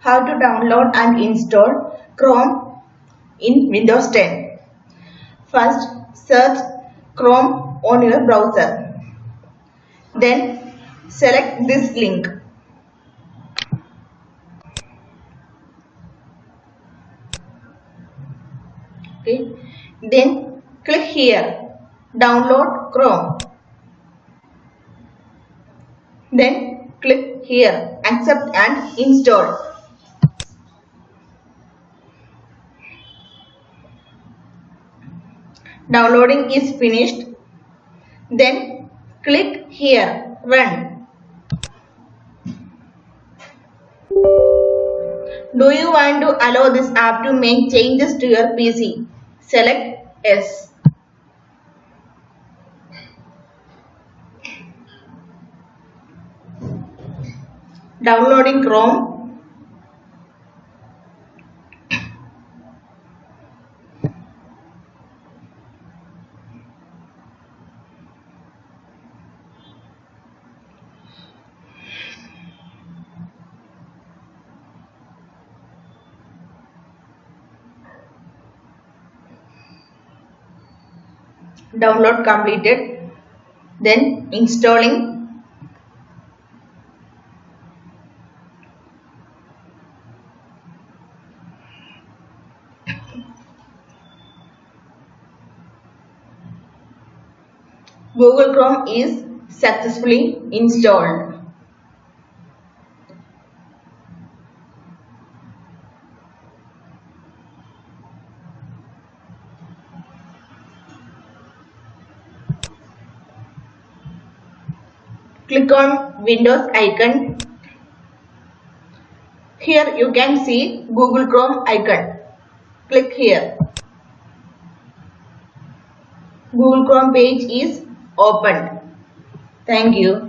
How to download and install Chrome in Windows 10. First, search Chrome on your browser. Then, select this link. Okay. Then, click here. Download Chrome. Then, click here. Accept and install. Downloading is finished. Then click here, run. Do you want to allow this app to make changes to your PC? Select yes. Downloading Chrome. Download completed. Then installing. Google Chrome is successfully installed. Click on Windows icon. Here you can see Google Chrome icon. Click here. Google Chrome page is opened. Thank you.